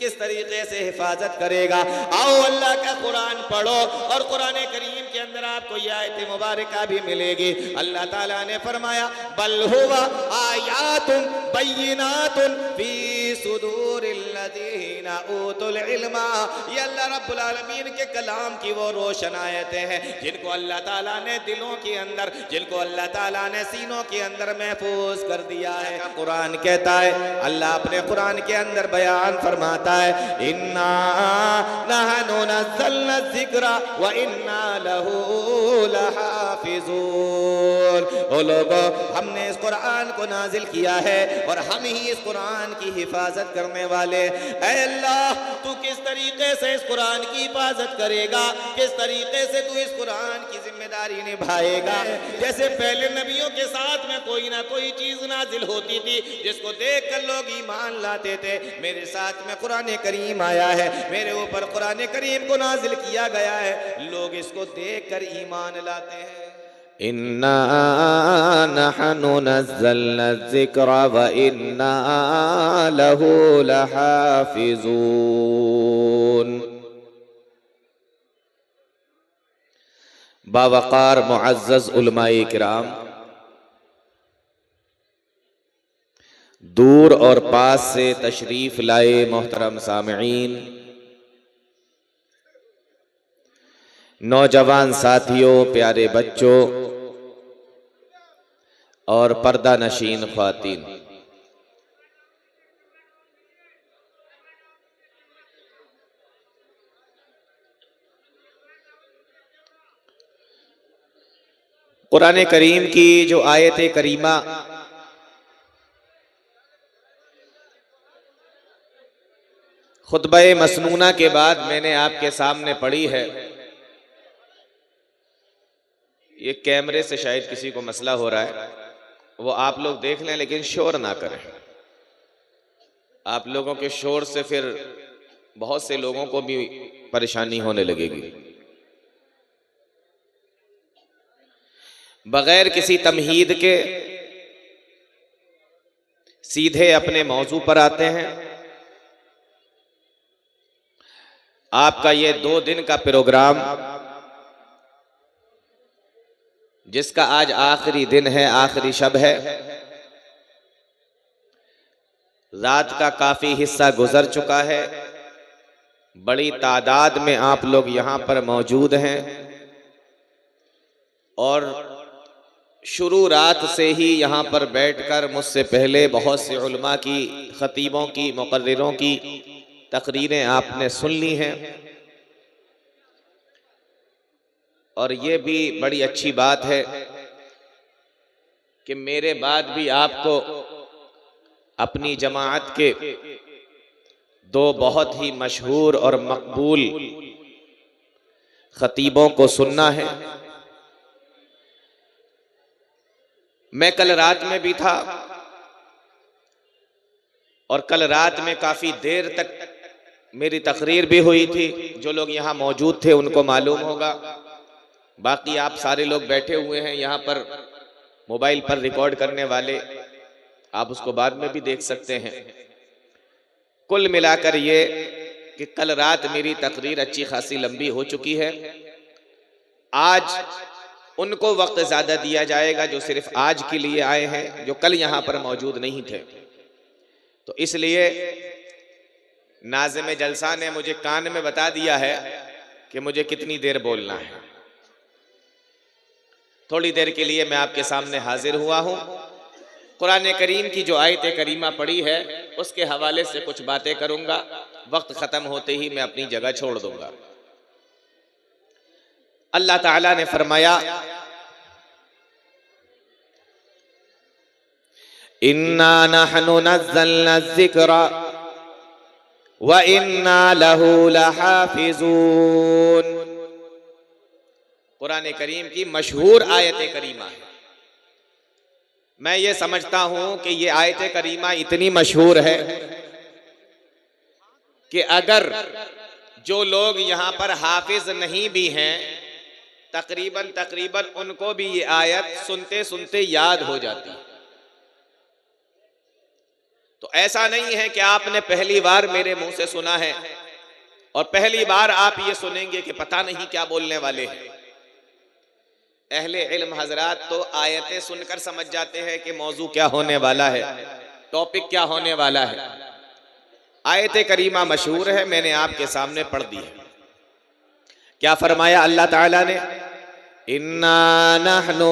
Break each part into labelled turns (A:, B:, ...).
A: किस तरीके से हिफाजत करेगा। आओ अल्लाह का कुरान पढ़ो और कुरान करीम के अंदर आपको ये आयत मुबारका भी मिलेगी। अल्लाह ताला ने फरमाया बल हुवा आयातुन बय्यिनातुन फी सुदूरिल्लज़ीना ऊतुल इल्मा। ये अल्लाह रब्बुल आलमीन के कलाम की वो रोशन आयतें हैं जिनको अल्लाह ताला ने दिलों के अंदर, जिनको अल्लाह ताला ने सीनों के अंदर महफूज कर दिया है। कुरान कहता है, अल्लाह अपने कुरान के अंदर बयान फरमाता है, इन्ना नहनु नज़्ज़लना ज़िक्रा व इन्ना लहू लहाफ़िज़ून। ओ लोगों, हमने इस कुरान को नाजिल किया है और हम ही इस कुरान की हिफाजत करने वाले। ऐ अल्लाह, तू किस तरीके से इस कुरान की हिफाजत करेगा, किस तरीके से तू इस कुरान की जिम्मेदारी निभाएगा। जैसे पहले नबियों के साथ में कोई ना कोई चीज नाजिल होती थी जिसको देखकर लोग ईमान लाते थे, मेरे साथ में कुरान करीम आया है, मेरे ऊपर कुरान करीम को नाजिल किया गया है, लोग इसको देखकर ईमान लाते हैं।
B: इन्ना नहनु नज़्ज़लना ज़िक्रा व इन्ना लहू लहाफ़िज़ून। बावक़ार मुअज़्ज़ज़ उलमाए किराम, दूर और पास से तशरीफ लाए मोहतरम सामईन, नौजवान साथियों, प्यारे बच्चों और पर्दा नशीन ख्वातीन, कुरान करीम की जो आयत करीमा खुतबे मसनूना के बाद मैंने आपके सामने पढ़ी है, ये कैमरे से शायद किसी को मसला हो रहा है, वो आप लोग देख लें लेकिन शोर ना करें। आप लोगों के शोर से फिर बहुत से लोगों को भी परेशानी होने लगेगी। बगैर किसी तमहीद के सीधे अपने मौजू पर आते हैं। आपका ये 2 दिन का प्रोग्राम, जिसका आज आखिरी दिन है, आखिरी शब है, रात का काफी हिस्सा गुजर चुका है, बड़ी तादाद में आप लोग यहाँ पर मौजूद हैं और शुरू रात से ही यहाँ पर बैठकर मुझसे पहले बहुत से उलमा की, खतीबों की, मुक़र्रिरों की तकरीरें आपने सुन ली हैं और ये भी बड़ी अच्छी बात है कि मेरे बाद भी आपको अपनी जमाअत के 2 बहुत ही मशहूर और मकबूल खतीबों को सुनना है। मैं कल रात में भी था और कल रात में काफी देर तक मेरी तकरीर भी हुई थी। जो लोग यहाँ मौजूद थे उनको मालूम होगा, बाकी आप सारे लोग बैठे हुए हैं यहाँ पर मोबाइल पर रिकॉर्ड करने वाले, आप उसको बाद में भी देख सकते हैं। कुल मिलाकर ये कि कल रात मेरी तकरीर अच्छी खासी लंबी हो चुकी है। आज उनको वक्त ज्यादा दिया जाएगा जो सिर्फ आज के लिए आए हैं, जो कल यहाँ पर मौजूद नहीं थे। तो इसलिए नाज़िम जलसा ने मुझे कान में बता दिया है कि मुझे कितनी देर बोलना है। थोड़ी देर के लिए मैं आपके सामने हाजिर हुआ हूँ। कुरान करीम की जो आयत करीमा पढ़ी है उसके हवाले से कुछ बातें करूंगा। वक्त खत्म होते ही मैं अपनी जगह छोड़ दूंगा। अल्लाह ताला ने फरमाया, इन्ना नहनु नज़्ज़लना ज़िक्रा व इन्ना लहू लहाफ़िज़ून। कुरान करीम की मशहूर आयत करीमा है। मैं ये समझता हूं कि ये आयत करीमा इतनी मशहूर है कि अगर जो लोग यहाँ पर हाफिज नहीं भी हैं, तकरीबन उनको भी ये आयत सुनते सुनते याद हो जाती। तो ऐसा नहीं है कि आपने पहली बार मेरे मुंह से सुना है और पहली बार आप ये सुनेंगे कि पता नहीं क्या बोलने वाले हैं। अहले इल्म हजरात तो आयतें सुनकर समझ जाते हैं कि मौजू क्या होने वाला है, टॉपिक क्या होने वाला है। आयत करीमा मशहूर है, मैंने आपके सामने पढ़ दी है। क्या फरमाया अल्लाह ताला ने, इन्ना नहनु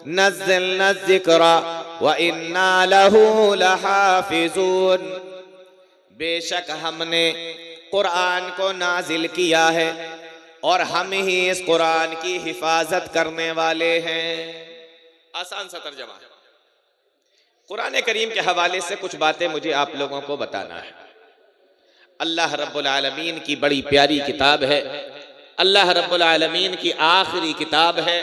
B: नज़्ज़लना ज़िक्रा व इन्ना लहू लहाफ़िज़ून, बेशक हमने कुरान को नाजिल किया है और हम ही इस कुरान की हिफाजत करने वाले हैं। आसान सा तर्जमा है। कुरान करीम के हवाले से कुछ बातें मुझे आप लोगों को बताना है। अल्लाह रब्बुल आलमीन की बड़ी प्यारी किताब है, अल्लाह रब्बुल आलमीन की आखिरी किताब है,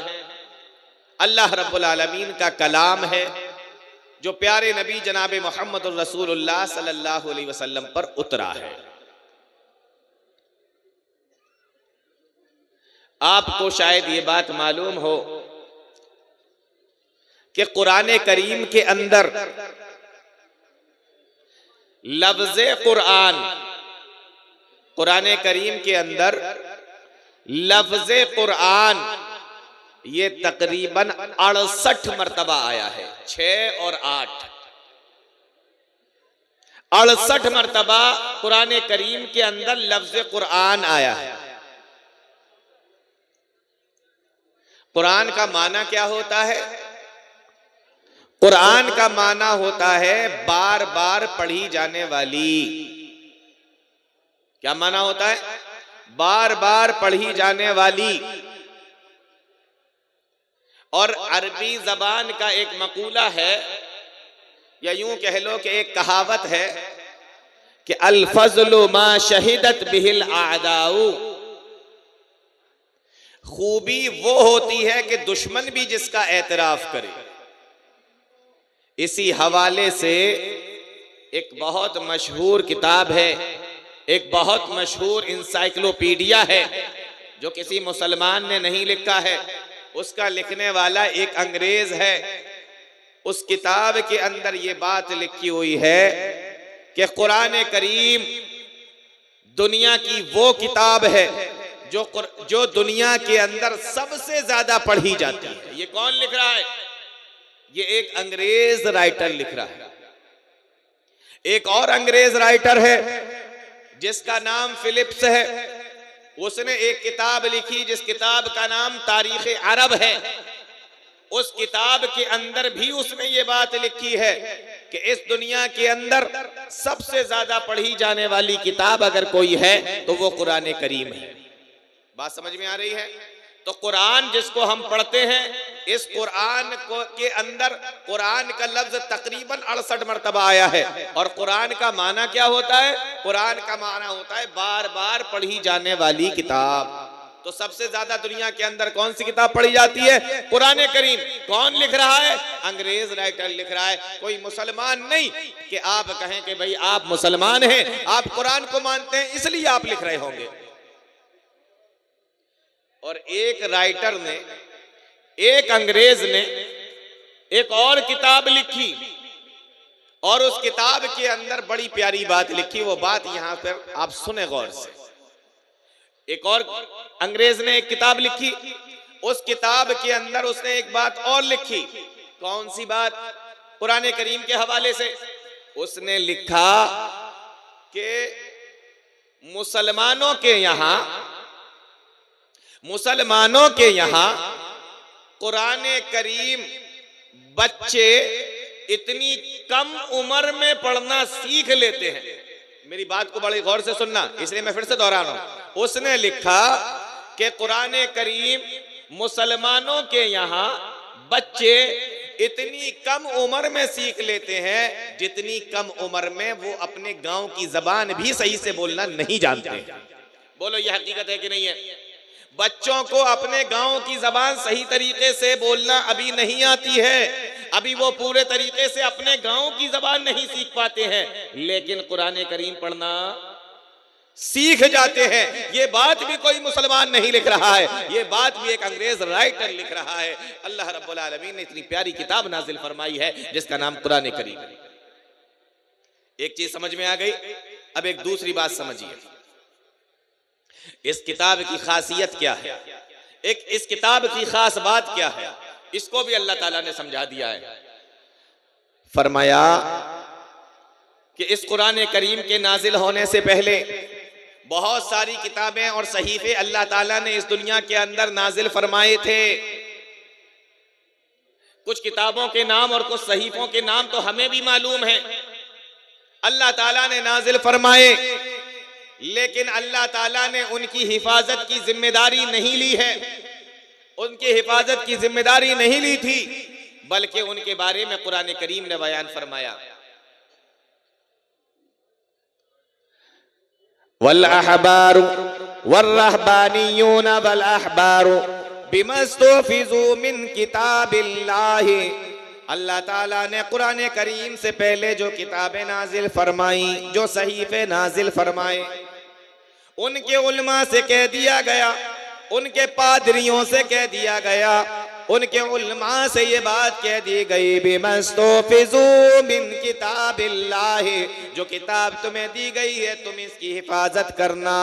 B: अल्लाह रब्बुल आलमीन का कलाम है जो प्यारे नबी जनाब मोहम्मद रसूलुल्लाह सल्लल्लाहु अलैहि वसल्लम पर उतरा है। आपको शायद ये बात मालूम हो कि कुरान करीम के अंदर लफ्ज़े कुरान, कुरान करीम के अंदर लफ्ज़े कुरान ये तकरीबन 68 मरतबा आया है। 6 और 8, 68 मरतबा कुरान करीम के अंदर लफ्ज़े कुरान आया है। कुरान का माना क्या होता है? कुरान का माना होता है बार बार पढ़ी जाने वाली। क्या माना होता है? बार बार पढ़ी जाने वाली। और अरबी जबान का एक मकूला है, या यूं कह लो कि एक कहावत है कि अल फज़लु मा शहिदत बिहिल आदाऊ, खूबी वो होती है कि दुश्मन भी जिसका एतराफ करे। इसी हवाले से एक बहुत मशहूर किताब है, एक बहुत मशहूर इंसाइक्लोपीडिया है जो किसी मुसलमान ने नहीं लिखा है, उसका लिखने वाला एक अंग्रेज है। उस किताब के अंदर ये बात लिखी हुई है कि कुरान करीम दुनिया की वो किताब है जो दुनिया के अंदर सबसे ज्यादा पढ़ी जाती है। ये कौन लिख रहा है? ये एक अंग्रेज राइटर लिख रहा है। एक और अंग्रेज राइटर है जिसका नाम फिलिप्स है, उसने एक किताब लिखी जिस किताब का नाम तारीख अरब है। उस किताब के अंदर भी उसने ये बात लिखी है कि इस दुनिया के अंदर सबसे ज्यादा पढ़ी जाने वाली किताब अगर कोई है तो वो कुरान करीम है। बात समझ में आ रही है? तो कुरान जिसको हम पढ़ते हैं, इस कुरान को के अंदर कुरान का लफ्ज तकरीबन 68 मरतबा आया है। और कुरान का माना क्या होता है? कुरान का माना होता है बार बार पढ़ी जाने वाली किताब। तो सबसे ज्यादा दुनिया के अंदर कौन सी किताब पढ़ी जाती है? कुरान करीम। कौन लिख रहा है? अंग्रेज राइटर लिख रहा है, कोई मुसलमान नहीं कि आप कहें कि भाई आप मुसलमान हैं, आप कुरान को मानते हैं इसलिए आप लिख रहे होंगे। और एक राइटर ने, एक अंग्रेज ने एक और किताब लिखी और उस किताब के अंदर बड़ी प्यारी बात लिखी। वो बात यहां पर आप सुने गौर से। एक और अंग्रेज ने एक किताब लिखी, उस किताब के अंदर उसने एक बात और लिखी। कौन सी बात? कुरान करीम के हवाले से उसने लिखा कि मुसलमानों के यहां कुरान करीम बच्चे इतनी कम उम्र में पढ़ना सीख लेते हैं। मेरी बात को बड़े गौर से सुनना, इसलिए मैं फिर से दोहरा रहा हूं। उसने लिखा कि कुरान करीम मुसलमानों के यहां बच्चे इतनी कम उम्र में सीख लेते हैं जितनी कम उम्र में वो अपने गांव की जबान भी सही से बोलना नहीं जानते। बोलो ये हकीकत है कि नहीं है? बच्चों को अपने गांव की जबान सही तरीके से बोलना अभी नहीं आती है, अभी वो पूरे तरीके से अपने गांव की जबान नहीं सीख पाते हैं, लेकिन कुरान करीम पढ़ना सीख जाते हैं। ये बात भी कोई मुसलमान नहीं लिख रहा है, ये बात भी एक अंग्रेज राइटर लिख रहा है। अल्लाह रब्बुल आलमीन ने इतनी प्यारी किताब नाजिल फरमाई है जिसका नाम कुरान करीम है। एक चीज समझ में आ गई। अब एक दूसरी बात समझिए, इस किताब की खासियत क्या है, एक इस किताब की खास बात क्या है, इसको भी अल्लाह ताला ने समझा दिया है। फरमाया कि इस कुरान करीम के नाजिल होने से पहले बहुत सारी किताबें और सहीफे अल्लाह ताला ने इस दुनिया के अंदर नाजिल फरमाए थे। कुछ किताबों के नाम और कुछ सहीफों के नाम तो हमें भी मालूम है, अल्लाह ताला ने नाजिल फरमाए, लेकिन अल्लाह ताला ने उनकी हिफाजत की जिम्मेदारी नहीं ली है, उनकी हिफाजत की जिम्मेदारी नहीं ली थी, बल्कि उनके बारे में कुरान करीम ने बयान फरमाया, वल अहबारु वर्रहबानियून वल अहबारु बिमस्तुफिजू मिन किताबिल्लाहि। अल्लाह ताला ने कुरान करीम से पहले जो किताबें नाजिल फरमाई, जो सहीफे नाजिल फरमाए, उनके उलमा से कह दिया गया, उनके पादरियों से कह दिया गया, उनके उलमा से ये बात कह दी गई, बिमस्तुफिजू मिन किताबिल्लाहि, जो किताब तुम्हें दी गई है तुम इसकी हिफाजत करना।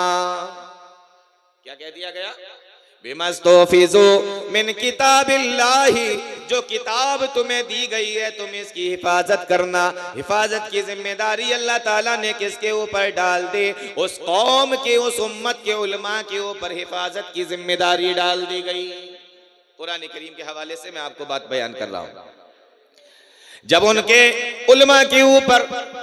B: क्या कह दिया गया? बिमस्तुफिजू मिन किताबिल्लाहि, जो किताब तुम्हें दी गई है तुम इसकी हिफाजत करना। हिफाजत की जिम्मेदारी अल्लाह ताला ने किसके ऊपर डाल दी? उस कौम के, उस उम्मत के उलमा के ऊपर हिफाजत की जिम्मेदारी डाल दी गई। कुरान करीम के हवाले से मैं आपको बात बयान कर रहा हूं। जब उनके उलमा के ऊपर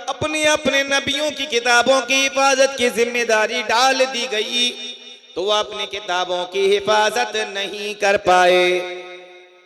B: अपने अपने नबियों की किताबों की हिफाजत की जिम्मेदारी डाल दी गई, तो वह अपनी किताबों की हिफाजत नहीं कर पाए।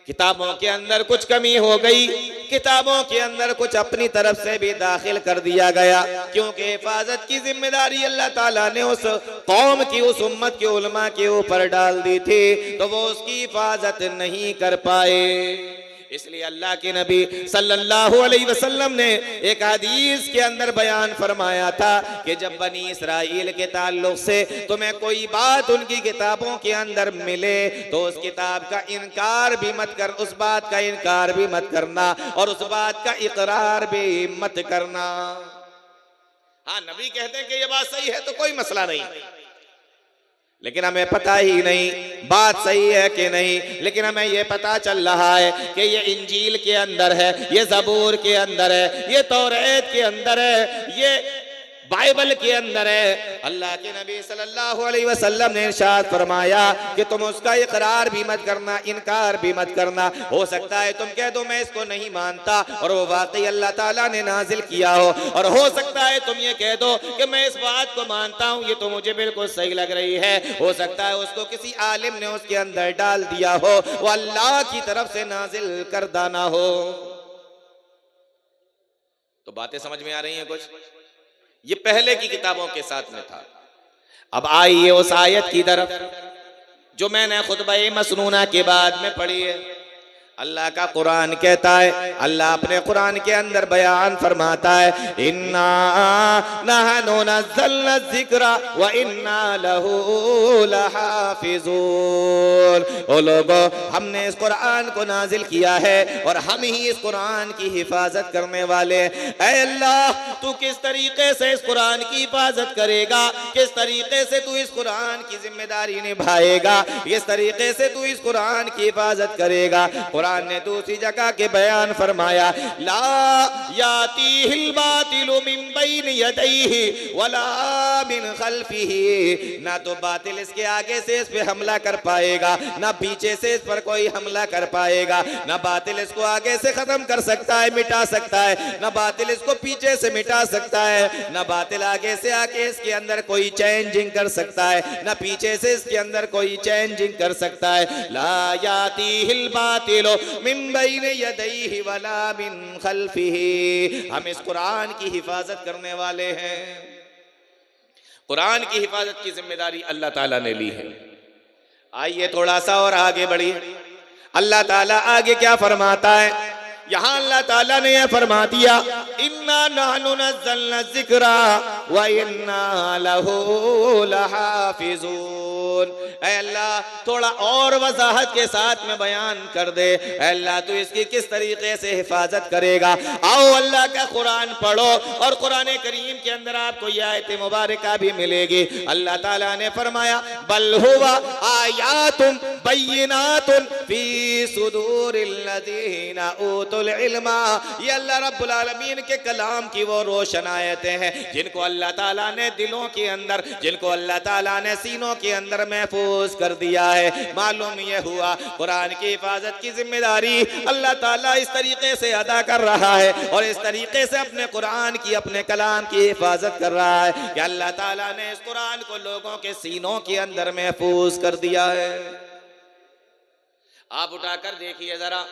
B: किताबों के अंदर कुछ कमी हो गई, किताबों के अंदर कुछ अपनी तरफ से भी दाखिल कर दिया गया, क्योंकि हिफाजत की जिम्मेदारी अल्लाह ताला ने उस कौम की, उस उम्मत के उलमा के ऊपर डाल दी थी, तो वो उसकी हिफाजत नहीं कर पाए। इसलिए अल्लाह के नबी सल्लल्लाहु अलैहि वसल्लम ने एक हदीस के अंदर बयान फरमाया था कि जब बनी इसराइल के ताल्लुक से तुम्हें कोई बात उनकी किताबों के अंदर मिले, तो उस किताब का इनकार भी मत कर, उस बात का इनकार भी मत करना और उस बात का इकरार भी मत करना। हाँ, नबी कहते हैं कि ये बात सही है तो कोई मसला नहीं, लेकिन हमें पता ही नहीं बात सही है कि नहीं, लेकिन हमें ये पता चल रहा है कि ये इंजील के अंदर है, ये ज़बूर के अंदर है, ये तौरात के अंदर है, ये बाइबल के अंदर है। अल्लाह के नबी सल्लल्लाहु अलैहि वसल्लम ने इरशाद फरमाया कि तुम उसका इकरार भी मत करना, इनकार भी मत करना। हो सकता है तुम कह दो मैं इसको नहीं मानता और वो वाकई अल्लाह ताला ने नाजिल किया हो, और हो सकता है तुम ये कह दो कि मैं इस बात को मानता हूँ, ये तो मुझे बिल्कुल सही लग रही है। हो सकता है उसको किसी आलिम ने उसके अंदर डाल दिया हो, वो अल्लाह की तरफ से नाजिल करदा ना हो। तो बातें समझ में आ रही हैं कुछ? ये पहले की किताबों के साथ में था। अब आइए उस आयत की तरफ जो मैंने खुतबा मसनूना के बाद में पढ़ी है। अल्लाह का कुरान कहता है, अल्लाह अपने कुरान के अंदर बयान फरमाता है, इन्ना नहनु नज़्ज़लना ज़िक्रा व इन्ना लहू लहाफ़िज़ून। ओ लोगों, हमने इस कुरान को नाजिल किया है और हम ही इस कुरान की हिफाजत करने वाले। ऐ अल्लाह, तू किस तरीके से इस कुरान की हिफाजत करेगा, किस तरीके से तू इस कुरान की जिम्मेदारी निभाएगा, किस तरीके से तू इस कुरान की हिफाजत करेगा। कुरान ने दूसरी जगह के बयान फरमाया, ला यातीहिल बातिलु मिन बैनि यदैहि वला मिन खल्फिही। ना तो बातिल इसके आगे से इस पे हमला कर पाएगा, ना पीछे से इस पर कोई हमला कर पाएगा। ना बातिल इसको आगे से खत्म कर सकता है, मिटा सकता है, ना बातिल इसको पीछे से मिटा सकता है, ना बातिल आगे से आके इसके अंदर कोई चेंजिंग कर सकता है, ना पीछे से इसके अंदर कोई चेंजिंग कर सकता है। ला यातीहिल बातिलु मिन बैनि यदैहि वला मिन खल्फिही। हम इस कुरान की हिफाजत करने वाले हैं। कुरान की हिफाजत की जिम्मेदारी अल्लाह ताला ने ली है। आइए थोड़ा सा और आगे बढ़िए। अल्लाह ताला आगे क्या फरमाता है? यहाँ अल्लाह ताला ने यह फरमा दिया, इन्ना नहनु नज़्ज़लना ज़िक्रा
A: व इन्ना लहू लहाफिजून। ऐ अल्लाह थोड़ा और वजाहत के साथ में बयान कर दे, ऐ अल्लाह तू इसकी किस तरीके से हिफाजत करेगा। आओ अल्लाह का कुरान पढ़ो और कुरान करीम के अंदर आपको यह आयत मुबारका भी मिलेगी। अल्लाह ताला ने फरमाया बल हुवा आयातुम बय्यिनातुन फी सुदूरिल लज़ीना ऊतुल इल्मा। ये अल्लाह रब्बुल आलमीन के कलाम की वो रोशन आयतें हैं जिनको अल्लाह ताला ने दिलों के अंदर, जिनको अल्लाह ताला ने सीनों के अंदर महफूज कर दिया है। मालूम ये हुआ कुरान की हिफाजत की जिम्मेदारी अल्लाह ताला इस तरीके से अदा कर रहा है और इस तरीके से अपने कुरान की, अपने कलाम की हिफाजत कर रहा है कि अल्लाह ताला ने इस कुरान को लोगों के सीनों के अंदर महफूज कर दिया है। आप उठाकर देखिए जरा,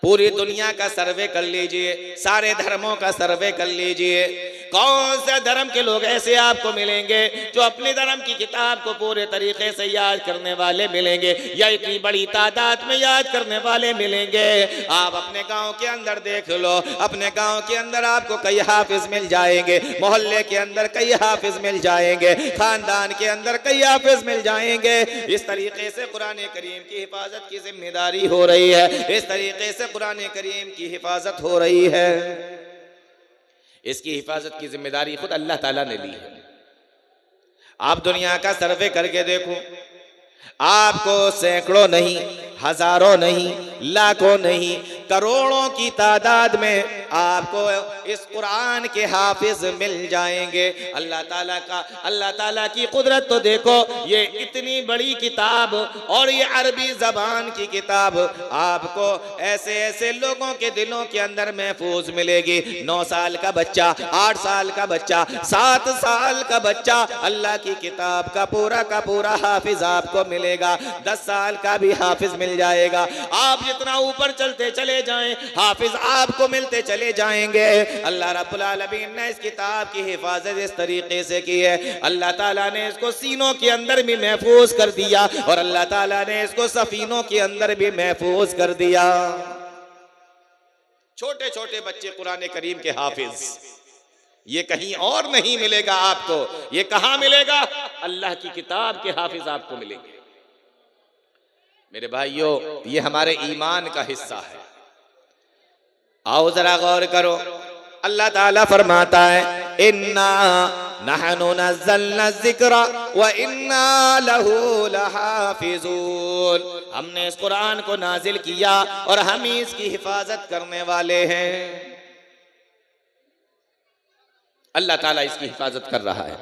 A: पूरी दुनिया का सर्वे कर लीजिए, सारे धर्मों का सर्वे कर लीजिए, कौन से धर्म के लोग ऐसे आपको मिलेंगे जो अपने धर्म की किताब को पूरे तरीके से याद करने वाले मिलेंगे या इतनी बड़ी तादाद में याद करने वाले मिलेंगे। आप अपने गांव के अंदर देख लो, अपने गांव के अंदर आपको कई हाफिज मिल जाएंगे, मोहल्ले के अंदर कई हाफिज मिल जाएंगे, खानदान के अंदर कई हाफिज मिल जाएंगे। इस तरीके से कुरान करीम की हिफाजत की जिम्मेदारी हो रही है, इस तरीके से कुरान करीम की हिफाजत हो रही है। इसकी हिफाजत की जिम्मेदारी खुद अल्लाह ताला ने ली है। आप दुनिया का सर्वे करके देखो, आपको सैकड़ों नहीं, हजारों नहीं, लाखों नहीं, करोड़ों की तादाद में आपको इस कुरान के हाफिज मिल जाएंगे। अल्लाह ताला की कुदरत तो देखो, ये इतनी बड़ी किताब और ये अरबी जबान की किताब आपको ऐसे ऐसे लोगों के दिलों के अंदर महफूज मिलेगी। 9 साल का बच्चा, 8 साल का बच्चा, 7 साल का बच्चा अल्लाह की किताब का पूरा हाफिज आपको मिलेगा। 10 साल का भी हाफिज मिल जाएगा। आप जितना ऊपर चलते चले जाएं, हाफिज आपको मिलते चले जाएंगे। अल्लाह रब्बुल आलमीन ने इस किताब की हिफाजत इस तरीके से की है, अल्लाह ताला ने इसको सीनों के अंदर भी महफूज कर दिया और अल्लाह ताला ने इसको सफीनों के अंदर भी महफूज कर दिया। छोटे छोटे बच्चे कुरान करीम के हाफिज, ये कहीं और नहीं मिलेगा आपको। ये कहां मिलेगा? अल्लाह की किताब के हाफिज आपको मिलेंगे। मेरे भाइयों, ये हमारे ईमान का हिस्सा है। आओ जरा गौर करो, अल्लाह ताला फरमाता है इन्ना नहनु नज़्ज़लना ज़िक्रा व इन्ना लहू लहाफिज़ून। हमने इस कुरान को नाजिल किया और हम ही इसकी हिफाजत करने वाले हैं। अल्लाह ताला इसकी हिफाजत कर रहा है।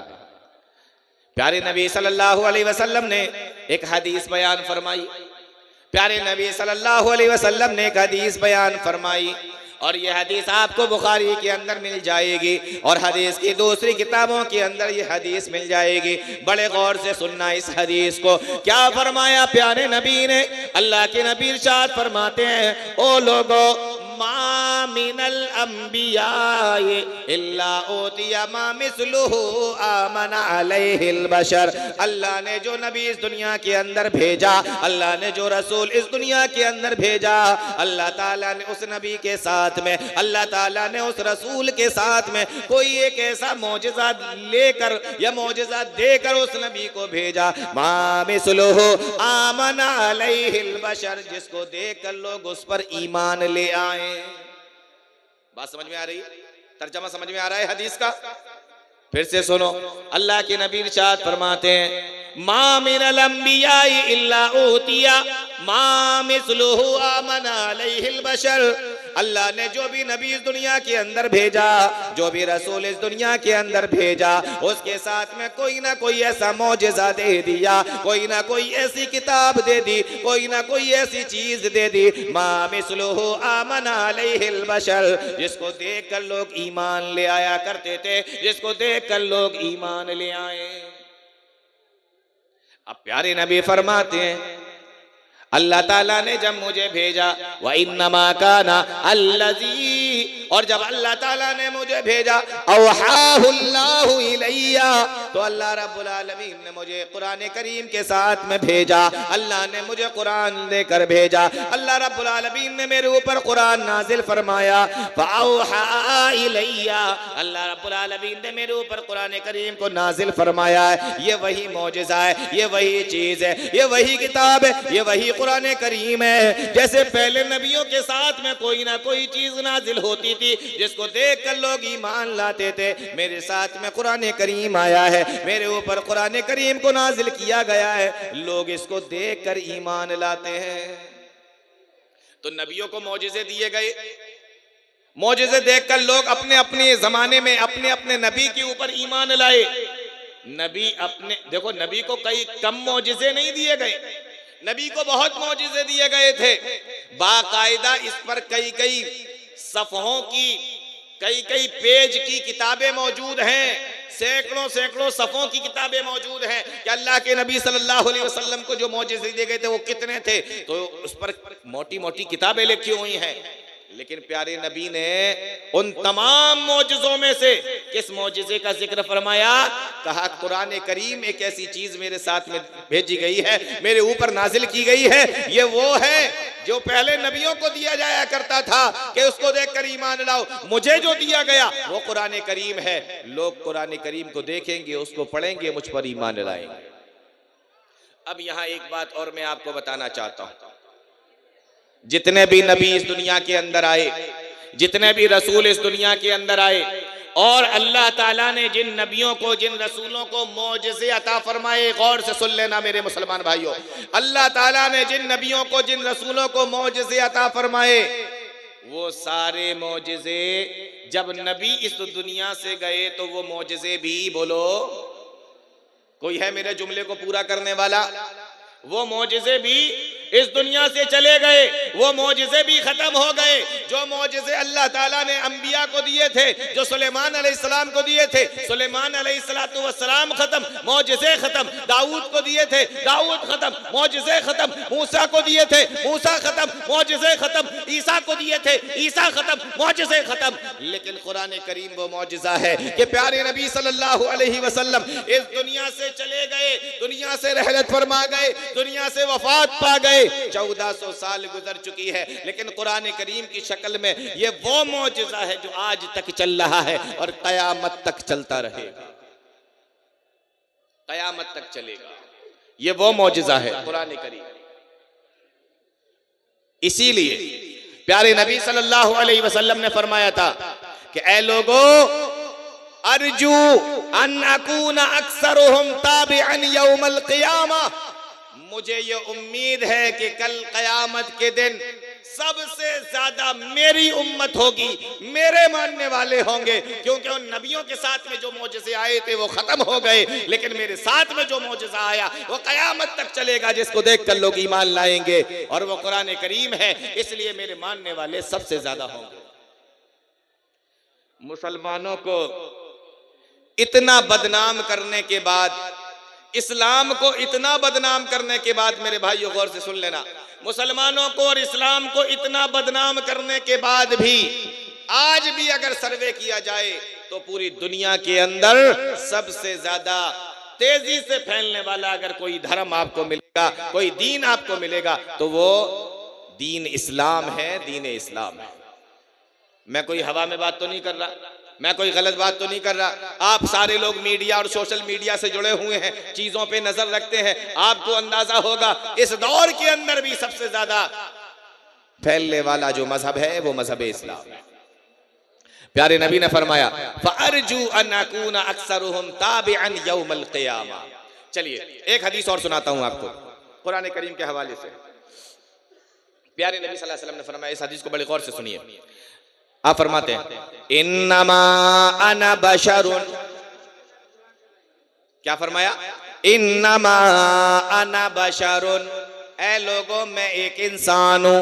A: प्यारे नबी सल्लल्लाहु अलैहि वसल्लम ने एक हदीस बयान फरमाई, प्यारे नबी सल्लल्लाहु अलैहि वसल्लम ने एक हदीस बयान फरमाई और ये हदीस आपको बुखारी के अंदर मिल जाएगी और हदीस की दूसरी किताबों के अंदर ये हदीस मिल जाएगी। बड़े गौर से सुनना इस हदीस को। क्या फरमाया प्यारे नबी ने? अल्लाह के नबी इरशाद फरमाते हैं, ओ लोगों, मा मिनल अंबिया इल्ला ओतिया मा मिसलुहु आमना अलैहिल बशर। अल्लाह ने जो नबी इस दुनिया के अंदर भेजा, अल्लाह ने जो रसूल इस दुनिया के अंदर भेजा, अल्लाह ताला ने उस नबी के साथ में, अल्लाह ताला ने उस रसूल के साथ में कोई एक ऐसा मौजिज़ा लेकर या मौजिज़ा देकर उस नबी को भेजा, मा मिसलुहु आमना अलैहिल बशर, जिसको देखकर लोग उस पर ईमान ले आए। बात समझ में आ रही? तर्जमा समझ में आ रहा है हदीस का? फिर से सुनो, अल्लाह के नबी इरशाद फरमाते हैं, मा मिनल अंबिया इल्ला ऊतिया मा मिसलुहु आमना अलैहिल बशर। अल्लाह ने जो भी नबी इस दुनिया के अंदर भेजा, जो भी रसूल इस दुनिया के अंदर भेजा, उसके साथ में कोई ना कोई ऐसा मौजिज़ा दे दिया, कोई ना कोई ऐसी किताब दे दी, कोई ना कोई ऐसी चीज दे दी, मा मिसलुहु आमना अलैहिल बशर, जिसको देखकर लोग ईमान ले आया करते थे, जिसको देखकर लोग ईमान ले आए। अब प्यारे नबी फरमाते हैं, अल्लाह ताला ने जब मुझे भेजा, व इन्नमा काना अल्लज़ी और जब अल्लाह ताला ने मुझे भेजा, औहाहुल्लाहु इलैया, तो अल्लाह रब्बुल आलमीन ने मुझे कुरान करीम के साथ में भेजा। अल्लाह ने मुझे कुरान देकर भेजा। अल्लाह रब्बुल आलमीन ने मेरे ऊपर कुरान नाजिल फरमाया। फऔहा इलैया, अल्लाह रब्बुल आलमीन ने मेरे ऊपर कुरान करीम को नाजिल फरमाया है। ये वही मौजिज़ा है, ये वही चीज़ है, ये वही किताब है, ये वही कुरान करीम है। जैसे पहले नबियों के साथ में कोई ना कोई चीज नाजिल होती थी जिसको देखकर लोग ईमान लाते थे, मेरे साथ में कुरान करीम आया है, मेरे ऊपर कुरान करीम को नाजिल किया गया है, लोग इसको देखकर ईमान लाते हैं। तो नबियों को मौजिज़े दिए गए, मौजिज़े देखकर लोग अपने अपने जमाने में अपने अपने नबी के ऊपर ईमान लाए। नबी अपने, देखो नबी को कई कम मौजिज़े नहीं दिए गए, नबी को बहुत मौजिज़े दिए गए थे। बाकायदा इस पर कई कई सफ़हों की, कई कई पेज की किताबें मौजूद हैं, सैकड़ों सैकड़ों सफ़ों की किताबें मौजूद हैं कि अल्लाह के नबी सल्लल्लाहु अलैहि वसल्लम को जो मौजिज़े दिए गए थे वो कितने थे। तो उस पर मोटी मोटी किताबें लिखी हुई हैं। लेकिन प्यारे नबी ने उन तमाम मौजिज़ों में से किस मौजिज़े का जिक्र फरमाया? कहा कुरान करीम एक ऐसी चीज मेरे साथ में भेजी गई है, मेरे ऊपर नाजिल की गई है, ये वो है जो पहले नबियों को दिया जाया करता था कि उसको देखकर ईमान लाओ। मुझे जो दिया गया वो कुरान करीम है। लोग कुरान करीम को देखेंगे, उसको पढ़ेंगे, मुझ पर ईमान लाएंगे। अब यहां एक बात और मैं आपको बताना चाहता हूं, जितने भी नबी इस दुनिया के अंदर आए, जितने भी रसूल इस दुनिया के अंदर आए, और अल्लाह ताला ने जिन नबियों को, जिन रसूलों को मौजिज़े अता फरमाए, गौर से सुन लेना मेरे मुसलमान भाइयों, अल्लाह ताला ने जिन नबियों को, जिन रसूलों को मौजिज़े अता फरमाए, वो सारे मौजिज़े जब नबी इस दुनिया से गए तो वो मौजिज़े भी, बोलो कोई है मेरे जुमले को पूरा करने वाला, वो मौजिज़े भी इस दुनिया से चले गए, वो मौजिज़े भी खत्म हो गए। जो मौजिज़े अल्लाह ताला ने अंबिया को दिए थे, जो सुलेमान अलैहिस्सलाम को दिए थे, सुलेमान अलैहिस्सलाम खत्म, मौजिज़े खत्म। दाऊद को दिए थे, दाऊद खत्म, मौजिज़े खत्म। मूसा को दिए थे, मूसा खत्म, मौजिज़े खत्म। ईसा को दिए थे, ईसा खत्म, मौजिज़े खत्म। लेकिन कुरान करीम वो मौजिज़ा है कि प्यारे नबी सल्लल्लाहु अलैहि वसल्लम इस दुनिया से चले गए, दुनिया से रहलत फरमा गए, दुनिया से वफात पा गए। 1400 साल गुजर चुकी है, लेकिन कुरान करीम की शक्ल में ये वो मौजिज़ा है जो आज तक चल रहा है और कयामत तक चलता रहेगा, कयामत तक चलेगा। ये वो मौजिज़ा है कुरान करीम। इसीलिए प्यारे नबी सल्लल्लाहु अलैहि वसल्लम ने फरमाया था कि ऐ लोगों, अर्जू अन अकूना अक्सरुहुम ताबिअन यौमल क़ियामा, मुझे ये उम्मीद है कि कल कयामत के दिन सबसे ज्यादा मेरी उम्मत होगी, मेरे मानने वाले होंगे, क्योंकि उन नबियों के साथ में जो मौजिज़े आए थे वो खत्म हो गए, लेकिन मेरे साथ में जो मौजिज़ा आया वो कयामत तक चलेगा, जिसको देखकर लोग ईमान लाएंगे, और वो कुरान करीम है। इसलिए मेरे मानने वाले सबसे ज्यादा होंगे। मुसलमानों को इतना बदनाम करने के बाद, इस्लाम को इतना बदनाम करने के बाद, मेरे भाइयों गौर से सुन लेना, मुसलमानों को और इस्लाम को इतना बदनाम करने के बाद भी आज भी अगर सर्वे किया जाए तो पूरी दुनिया के अंदर सबसे ज्यादा तेजी से फैलने वाला अगर कोई धर्म आपको मिलेगा, कोई दीन आपको मिलेगा, तो वो दीन इस्लाम है, दीन इस्लाम है। मैं कोई हवा में बात तो नहीं कर रहा, मैं कोई गलत बात तो नहीं कर रहा। आप सारे लोग मीडिया और सोशल मीडिया से जुड़े हुए हैं, चीजों पे नजर रखते हैं, आपको अंदाजा होगा इस दौर के अंदर भी सबसे ज्यादा फैलने वाला जो मजहब है वो मजहब इस्लाम है। प्यारे नबी ने फरमाया फअरजू अन अकूना अक्सरुहुम ताबिअन यौमल क़ियामा। चलिए एक हदीस और सुनाता हूं आपको कुरान करीम के हवाले से। प्यारे नबी सल्लल्लाहु अलैहि वसल्लम ने फरमाया, इस हदीस को बड़े गौर से सुनिए। आप फरमाते हैं इन्नमा अना बशरुन, क्या फरमाया? इन्नमा अना बशरुन, ऐ लोगों मैं एक इंसान हूं।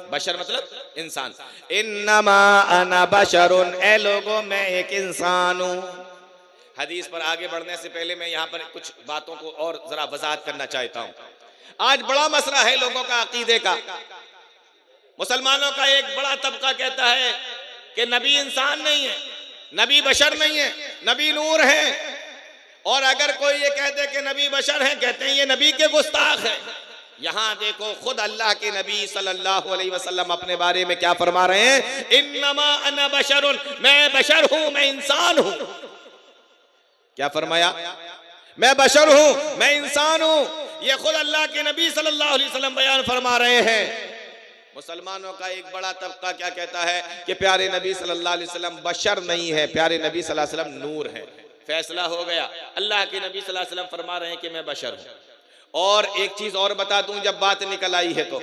A: बशर मतलब इंसान। इन्नमा अना बशरुन, ऐ लोगों मैं एक इंसान हूं। हदीस पर आगे बढ़ने से पहले मैं यहाँ पर कुछ बातों को और जरा वजाहत करना चाहता हूं। आज बड़ा मसला है लोगों का अकीदे का। मुसलमानों का एक बड़ा तबका कहता है
B: कि नबी इंसान नहीं है, नबी बशर नहीं है, नबी नूर है। और अगर कोई ये कहते कि नबी बशर है, कहते हैं ये नबी के गुस्ताख है। यहां देखो खुद अल्लाह के नबी सल्लल्लाहु अलैहि वसल्लम अपने बारे में क्या फरमा रहे हैं, इन्नमा अना बशरुन, मैं बशर हूं, मैं इंसान हूं। क्या फरमाया, मैं बशर हूं, मैं इंसान हूं। ये खुद अल्लाह के नबी सल्लल्लाहु अलैहि वसल्लम बयान फरमा रहे हैं। मुसलमानों का एक बड़ा तबका क्या कहता है कि प्यारे नबी सल्लल्लाहु अलैहि वसल्लम बशर नहीं है, प्यारे नबी सल्लल्लाहु अलैहि वसल्लम नूर है। फैसला हो गया, अल्लाह के नबी सल्लल्लाहु अलैहि वसल्लम फरमा रहे हैं कि मैं बशर हूं। और एक चीज और बता दूं, जब बात निकल आई है तो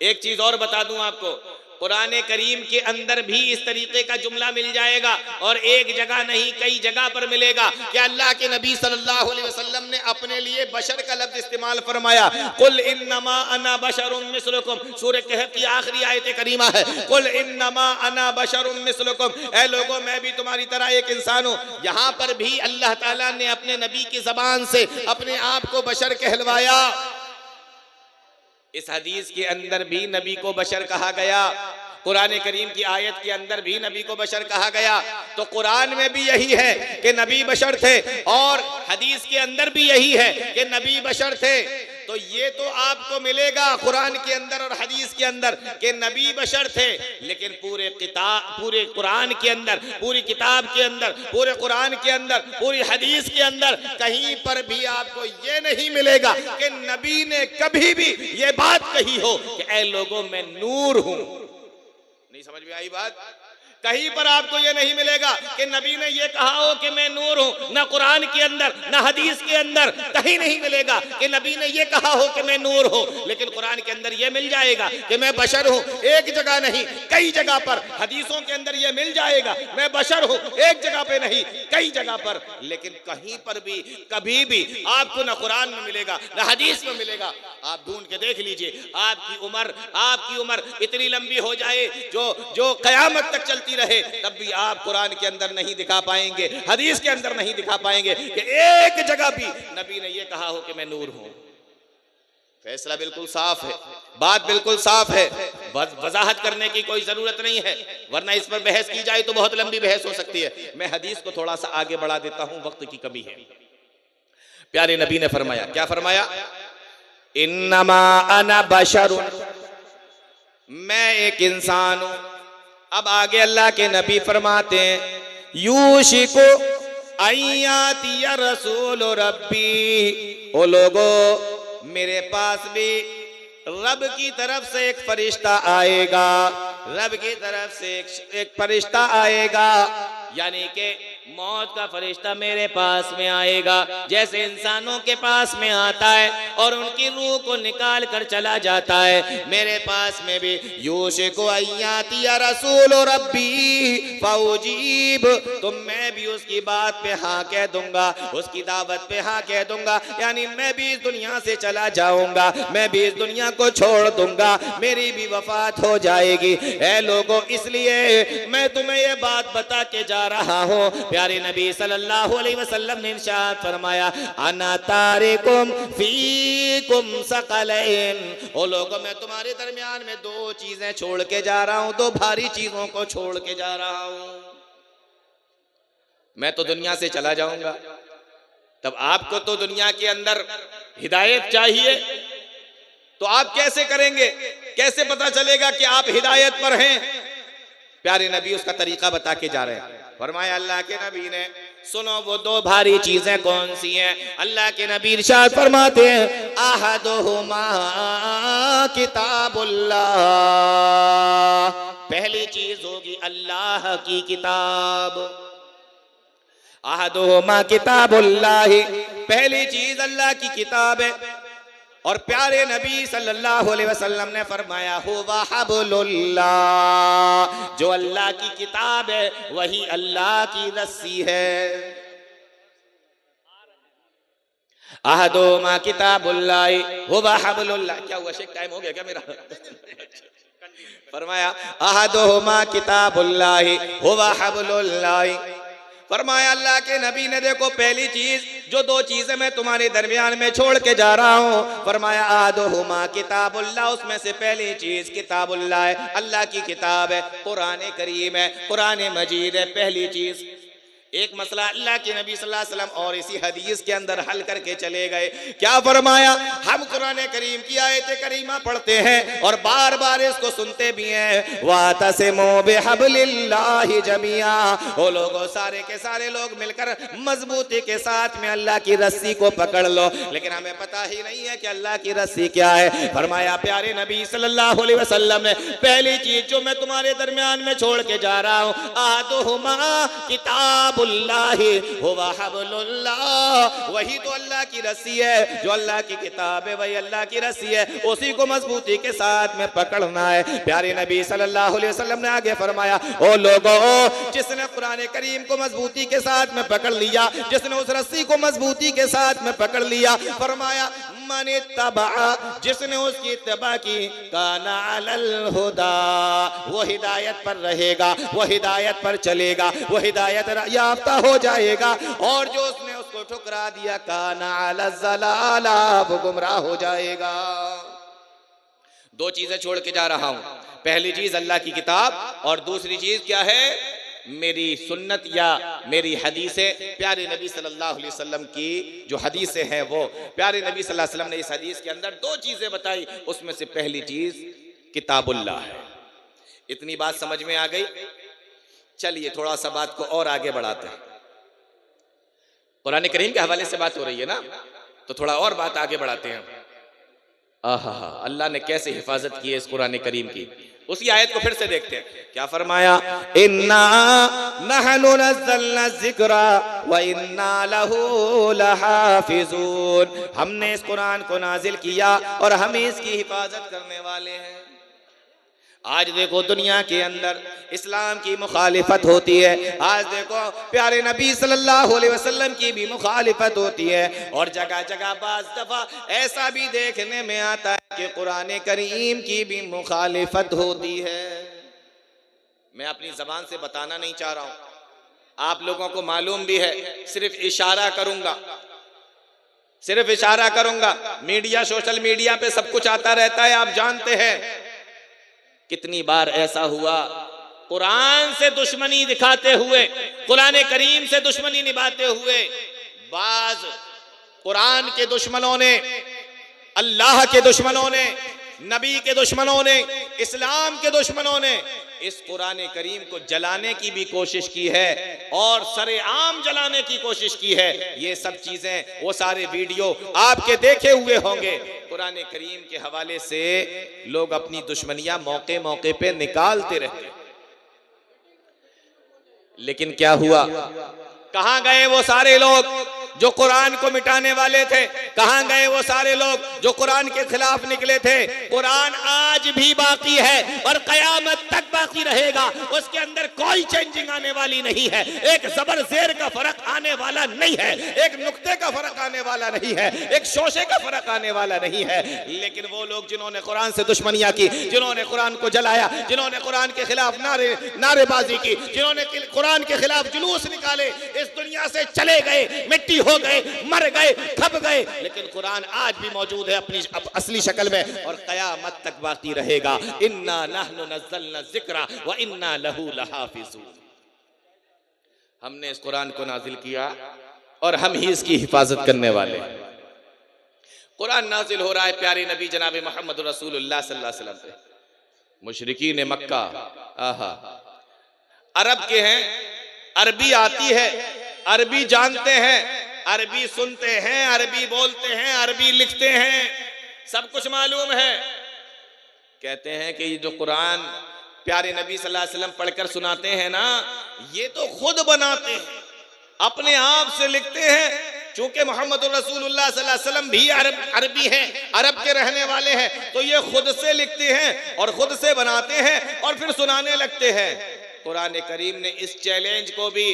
B: एक चीज और बता दूं आपको, कुरान करीम के अंदर भी इस तरीके का जुमला मिल जाएगा, और एक जगह नहीं कई जगह पर मिलेगा कि अल्लाह के नबी सल्लल्लाहु अलैहि वसल्लम ने अपने लिए बशर का लफ्ज इस्तेमाल फरमाया। कुल इन्नमा अना बशरुम मिस्लुकुम, सूरह कहफ की आखिरी आयत करीमा है, कुल इन्नमा अना बशरुम मिस्लुकुम, ऐ लोगों मैं भी तुम्हारी तरह एक इंसान हूं। यहां पर भी अल्लाह ताला ने अपने नबी की जबान से अपने आप को बशर कहलवाया। इस हदीस के अंदर भी नबी को बशर कहा गया, कुरान करीम की आयत के अंदर भी नबी को बशर कहा गया। तो कुरान में भी यही है कि नबी बशर थे, और हदीस के अंदर भी यही है कि नबी बशर थे। तो ये तो आपको मिलेगा कुरान के अंदर और हदीस के अंदर कि नबी बशर थे, लेकिन पूरे कुरान के अंदर, पूरी किताब के अंदर, पूरे कुरान के अंदर, पूरी हदीस के अंदर कहीं पर भी आपको ये नहीं मिलेगा कि नबी ने कभी भी ये बात कही हो कि ऐ लोगों मैं नूर हूं। नहीं समझ में आई बात? कहीं पर आपको यह नहीं मिलेगा कि नबी ने यह कहा हो कि मैं नूर हूं, ना कुरान के अंदर ना हदीस के अंदर कहीं नहीं मिलेगा कि नबी ने यह कहा हो कि मैं नूर हूं। लेकिन कुरान के अंदर यह मिल जाएगा कि मैं बशर हूं, एक जगह नहीं कई जगह पर। हदीसों के अंदर यह मिल जाएगा मैं बशर हूं, एक जगह पे नहीं कई जगह पर। लेकिन कहीं पर भी कभी भी आपको ना कुरान में मिलेगा ना हदीस में मिलेगा। आप ढूंढ के देख लीजिए, आपकी उम्र इतनी लंबी हो जाए जो कयामत तक चलती रहे, तब भी आप कुरान के अंदर नहीं दिखा पाएंगे, हदीस के अंदर नहीं दिखा पाएंगे कि एक जगह भी नबी ने यह कहा हो कि मैं नूर हूं। फैसला बिल्कुल साफ है, बात बिल्कुल साफ है, वजाहत करने की कोई जरूरत नहीं है, वरना इस पर बहस की जाए तो बहुत लंबी बहस हो सकती है। मैं हदीस को थोड़ा सा आगे बढ़ा देता हूं, वक्त की कमी है। प्यारे नबी ने फरमाया, क्या फरमाया, इन्नमा अना बशरुन, मैं एक इंसान हूं। अब आगे अल्लाह के नबी फरमाते हैं, यूशिकु अय्यातिया रसूल रब्बी, ओ लोगो मेरे पास भी रब की तरफ से एक फरिश्ता आएगा, रब की तरफ से एक फरिश्ता आएगा, यानी कि मौत का फरिश्ता मेरे पास में आएगा, जैसे इंसानों के पास में आता है और उनकी रूह को निकाल कर चला जाता है, मेरे पास में भी यूशिकु अय्यातिया रसूल रब्बी फौजीब, तो मैं भी उसकी बात पे हाँ कह दूंगा, उसकी दावत पे हाँ कह दूंगा, यानी मैं भी इस दुनिया से चला जाऊंगा, मैं भी इस दुनिया को छोड़ दूंगा, मेरी भी वफात हो जाएगी। ऐ लोगों, इसलिए मैं तुम्हें ये बात बता के जा रहा हूँ। प्यारे नबी सल्लल्लाहु अलैहि वसल्लम ने इरशाद फरमाया, अना तारिकुम फीकुम सकलैन, ओ लोगों मैं तुम्हारे दरमियान में दो चीजें छोड़ के जा रहा हूं, दो भारी चीजों को छोड़ के जा रहा हूं। मैं तो दुनिया से चला जाऊंगा, तब आपको तो दुनिया के अंदर हिदायत चाहिए, तो आप कैसे करेंगे, कैसे पता चलेगा कि आप हिदायत पर हैं? प्यारे नबी उसका तरीका बता के जा रहे हैं। फरमाया अल्लाह के नबी ने, सुनो वो दो भारी चीजें कौन सी हैं। अल्लाह के नबी इरशाद फरमाते हैं, अहदुहुमा किताबुल्लाह, पहली चीज होगी अल्लाह की किताब। अहदुहुमा किताबुल्लाह, पहली चीज अल्लाह की किताब है। और प्यारे नबी सल्लल्लाहु अलैहि वसल्लम ने फरमाया, हुवा हब्लुल्लाह, जो अल्लाह की किताब है वही अल्लाह की रस्सी है। अहदुहुमा किताबुल्लाह हुवा हब्लुल्लाह, क्या हुआ शेख, टाइम हो गया क्या मेरा? फरमाया अहदुहुमा किताबुल्लाह हुवा हब्लुल्लाह
A: फरमाया अल्लाह के नबी ने देखो पहली चीज जो दो चीजें मैं तुम्हारे दरमियान में छोड़ के जा रहा हूँ, फरमाया आदोहुमा किताबुल्लाह, उसमें से पहली चीज किताबुल्लाह है, अल्लाह की किताब है, कुरान करीम है, कुरान मजीद है। पहली चीज एक मसला अल्लाह के नबी सल्लल्लाहु अलैहि वसल्लम और इसी हदीस के अंदर हल करके चले गए। क्या फरमाया? हम कुरान करीम की आयत करीमा पढ़ते हैं और बार बार इसको सुनते भी हैं, वातसिमू बिहब्लिल्लाहि जमिया, वो लोगों सारे के सारे लोग मिलकर मजबूती के साथ में अल्लाह की रस्सी को पकड़ लो। लेकिन हमें पता ही नहीं है कि अल्लाह की रस्सी क्या है। फरमाया प्यारे नबी सल्लल्लाहु अलैहि वसल्लम ने पहली चीज जो मैं तुम्हारे दरमियान में छोड़ के जा रहा हूँ, आदुहुमा किताब वही तो अल्लाह की रस्सी है, जो अल्लाह की किताब है वही अल्लाह की रस्सी है, उसी को मजबूती के साथ में पकड़ना है। प्यारे नबी सल्लल्लाहु अलैहि वसल्लम ने आगे फरमाया, ओ लोगों, जिसने कुरान करीम को मजबूती के साथ में पकड़ लिया, जिसने उस रस्सी को मजबूती के साथ में पकड़ लिया, फरमाया मन तबा, जिसने उसकी इत्तबा की, काना अलल हुदा, वो हिदायत पर रहेगा, वो हिदायत पर चलेगा, वो हिदायत याफ्ता हो जाएगा। और जो उसने उसको ठुकरा दिया, काना अलल ज़लाला, वो गुमराह हो जाएगा। दो चीजें छोड़ के जा रहा हूं, पहली चीज अल्लाह की किताब और दूसरी चीज क्या है? मेरी सुन्नत या मेरी हदीसें। प्यारे नबी सल्लल्लाहु अलैहि वसल्लम की जो हदीसें हैं, वो प्यारे नबी सल्लल्लाहु अलैहि वसल्लम ने इस हदीस के अंदर दो चीजें बताई, उसमें से पहली चीज किताबुल्लाह है। इतनी बात समझ में आ गई? चलिए थोड़ा सा बात को और आगे बढ़ाते हैं। कुरान करीम के हवाले से बात हो रही है ना, तो थोड़ा और बात आगे बढ़ाते हैं। आहा, अल्लाह ने कैसे हिफाजत की है इस कुरान करीम की, उसी आयत को फिर से देखते हैं। क्या फरमाया? इन्ना नहनु नज़्ज़लना ज़िक्रा व इन्ना लहू लहाफ़िज़ून, हमने इस कुरान को नाजिल किया और हम इसकी हिफाजत करने वाले हैं। आज देखो दुनिया के अंदर इस्लाम की मुखालिफत होती है, आज देखो प्यारे नबी सल्लल्लाहु अलैहि वसल्लम की भी मुखालिफत होती है, और जगह जगह बाज़ दफा ऐसा भी देखने में आता है कि कुरान करीम की भी मुखालिफत होती है। मैं अपनी जबान से बताना नहीं चाह रहा हूं, आप लोगों को मालूम भी है, सिर्फ इशारा करूंगा, सिर्फ इशारा करूंगा। मीडिया, सोशल मीडिया पे सब कुछ आता रहता है, आप जानते हैं। कितनी बार ऐसा हुआ, कुरान से दुश्मनी दिखाते हुए, कुरान करीम से दुश्मनी निभाते हुए, बाज कुरान के दुश्मनों ने, अल्लाह के दुश्मनों ने, नबी के दुश्मनों ने, इस्लाम के दुश्मनों ने इस कुरान करीम को जलाने की भी कोशिश की है और सरेआम जलाने की कोशिश की है। ये सब चीजें, वो सारे वीडियो आपके देखे हुए होंगे। कुरान करीम के हवाले से लोग अपनी दुश्मनियां मौके मौके पे निकालते रहते, लेकिन क्या हुआ? कहां गए वो सारे लोग जो कुरान को मिटाने वाले थे? कहां गए वो सारे लोग जो कुरान के खिलाफ निकले थे? कुरान आज भी बाकी है और कयामत तक बाकी रहेगा, उसके अंदर कोई चेंजिंग आने वाली नहीं है, एक जबर जेर का फर्क आने वाला नहीं है, एक नुक्ते का फर्क आने वाला नहीं है, एक शोशे का फर्क आने वाला नहीं है। लेकिन वो लोग जिन्होंने कुरान से दुश्मनियां की, जिन्होंने कुरान को जलाया, जिन्होंने कुरान के खिलाफ नारेबाजी की, जिन्होंने कुरान के खिलाफ जुलूस निकाले, इस दुनिया से चले गए, मिट्टी हो गए, मर गए, खप गए, लेकिन कुरान आज भी मौजूद है अपनी असली शक्ल में और कयामत तक बाकी रहेगा। इन्ना नहनु नज़्ज़लना ज़िक्रा व इन्ना लहू लहाफ़िज़ून, हमने इस कुरान को नाजिल किया और हम ही इसकी हिफाजत करने वाले हैं। कुरान नाजिल हो रहा है प्यारे नबी जनाब मोहम्मद रसूलुल्लाह सल्लल्लाहु अलैहि वसल्लम पे। मुशरिकीन मक्का, आहा, अरब के हैं, अरबी आती है, अरबी जानते हैं, अरबी सुनते हैं, अरबी बोलते हैं, अरबी लिखते हैं, सब कुछ मालूम है। कहते हैं कि ये जो कुरान प्यारे नबी सल्लल्लाहु अलैहि वसल्लम पढ़कर सुनाते हैं ना, ये तो खुद बनाते हैं, अपने आप से लिखते हैं। चूंकि मोहम्मद रसूलुल्लाह सल्लल्लाहु अलैहि वसल्लम भी अरबी हैं, अरब के रहने वाले हैं, तो ये खुद से लिखते हैं और खुद से बनाते हैं और फिर सुनाने लगते हैं। कुरान करीम ने इस चैलेंज को भी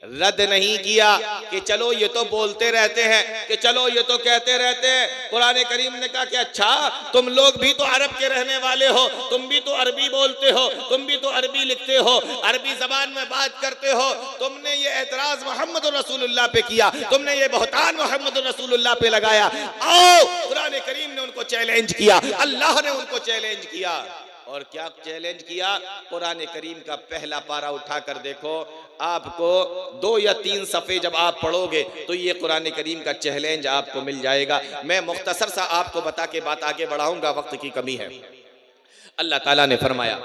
B: रद्द नहीं किया कि चलो ये तो बोलते रहते हैं, कि चलो ये तो कहते रहते हैं। कुरान करीम ने कहा कि अच्छा तुम लोग भी तो अरब के रहने वाले हो, तुम भी तो अरबी बोलते हो, तुम भी तो अरबी लिखते हो, अरबी जबान में बात करते हो, तुमने ये एतराज मोहम्मद रसूलुल्लाह पे किया, तुमने ये बहतान मोहम्मद रसूलुल्लाह पे लगाया। आओ, कुरान करीम ने उनको चैलेंज किया, अल्लाह ने उनको चैलेंज किया। और क्या चैलेंज किया? कुरान करीम का पहला पारा उठा कर देखो, आपको 2 या 3 सफ़े जब आप पढ़ोगे तो ये कुरान करीम का चैलेंज आपको मिल जाएगा। मैं मुख्तसर सा आपको बता के बात आगे बढ़ाऊंगा, वक्त की कमी है। अल्लाह ताला ने फरमाया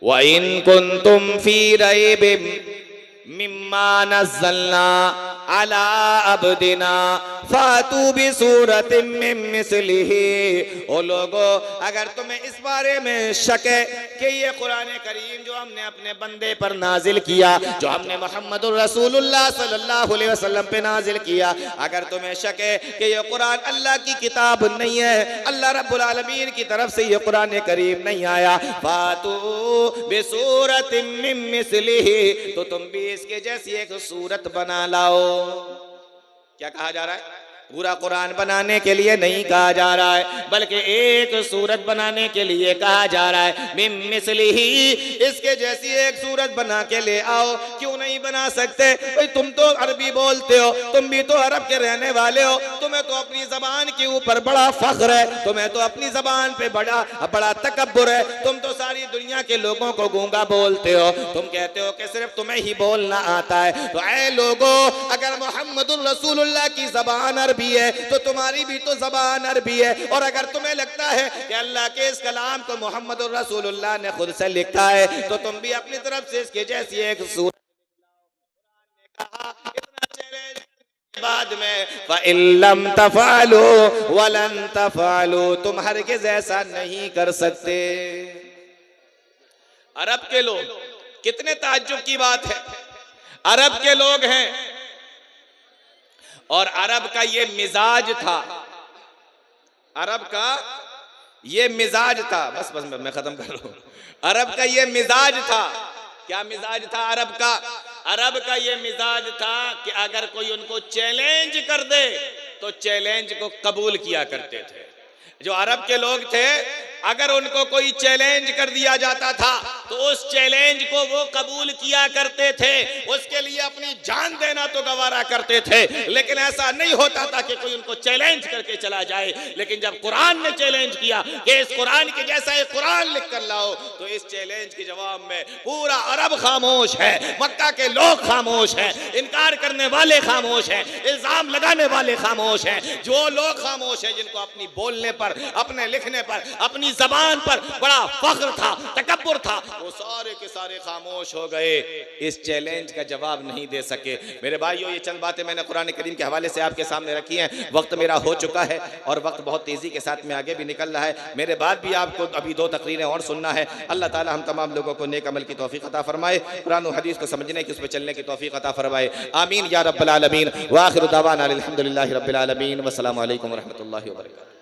B: व इन कुंतुम फी रैबिम मिम्मा नज़्ज़लना अला अब्दिना फातू बिसूरतिम मिन मिस्लिही। ओ लोगो, अगर तुम्हें इस बारे में शक है कि ये कुरान करीम जो हमने अपने बंदे पर नाजिल किया, जो हमने मोहम्मदुर रसूलुल्लाह सल्लल्लाहु अलैहि वसल्लम पे नाजिल किया, अगर तुम्हें शक है कि ये कुरान अल्लाह की किताब नहीं है, अल्लाह रब्बुल आलमीन की तरफ से ये कुरान करीम नहीं आया, फातू बिसूरतिम मिन मिस्लिही, तो तुम भी इसके जैसी एक सूरत बना लाओ। क्या कहा जा रहा है? पूरा कुरान बनाने के लिए नहीं कहा जा रहा है, बल्कि एक सूरत बनाने के लिए कहा जा रहा है। मिन मिस्लिही, इसके जैसी एक सूरत बना के ले आओ। क्यों नहीं बना सकते? भाई तुम तो अरबी बोलते हो, तुम भी तो अरब के रहने वाले हो, तुम्हें तो अपनी जबान के ऊपर बड़ा फख्र है, तुम्हें तो अपनी जबान पे बड़ा तकब्बुर है, तुम तो सारी दुनिया के लोगों को गूंगा बोलते हो, तुम कहते हो कि सिर्फ तुम्हें ही बोलना आता है। तो ऐ लोगो, अगर मोहम्मदुर रसूलुल्लाह की जबान भी है तो तुम्हारी भी तो जबान अरबी है। और अगर तुम्हें लगता है कि अल्लाह के इस कलाम को मोहम्मद रसूलुल्लाह ने खुद से लिखा है, तो तुम भी अपनी तरफ से इसके जैसी एक सूरत बाद में फ़इल्लम तफ़अलू वलन तफ़अलू, तुम हरगिज़ ऐसा नहीं कर सकते। अरब के लोग, कितने ताज्जुब की बात है, अरब के लोग हैं और अरब का ये मिजाज था, अरब का ये मिजाज था, बस मैं खत्म कर रहा हूं। अरब का ये मिजाज था। क्या मिजाज था अरब का? अरब का ये मिजाज था कि अगर कोई उनको चैलेंज कर दे तो चैलेंज को कबूल किया करते थे। जो अरब के लोग थे, अगर उनको कोई चैलेंज कर दिया जाता था तो उस चैलेंज को वो कबूल किया करते थे, उसके लिए अपनी जान देना तो गवारा करते थे। लेकिन ऐसा नहीं होता था कि कोई उनको चैलेंज करके चला जाए। लेकिन जब कुरान ने चैलेंज किया कि इस कुरान के जैसा एक कुरान लिख कर लाओ, तो इस चैलेंज के जवाब में पूरा अरब खामोश है, मक्का के लोग खामोश हैं, इनकार करने वाले खामोश हैं, इल्जाम लगाने वाले खामोश हैं। जो लोग खामोश हैं, जिनको अपनी बोलने पर, अपने लिखने पर, अपनी जबान पर बड़ा फख्र था, तकब्बुर था, वो सारे के सारे खामोश हो गए, इस चैलेंज का जवाब नहीं दे सके। मेरे भाइयों, ये चंद बातें मैंने कुरान करीम के हवाले से आपके सामने रखी हैं। वक्त मेरा हो चुका है और वक्त बहुत तेजी के साथ में आगे भी निकल रहा है। मेरे बाद भी आपको अभी 2 तकरीरें और सुनना है। अल्लाह ताला हम तमाम लोगों को नेक अमल की तौफीक अता फरमाए, कुरान और हदीस को समझने की, उस पर चलने की तौफीक अता फरमाए। आमीन या रब्बल आलमीन। व आखिरु दावाना अल्हम्दुलिल्लाहि रब्बिल आलमीन। वस्सलामु अलैकुम व रहमतुल्लाहि व बरकातुहू।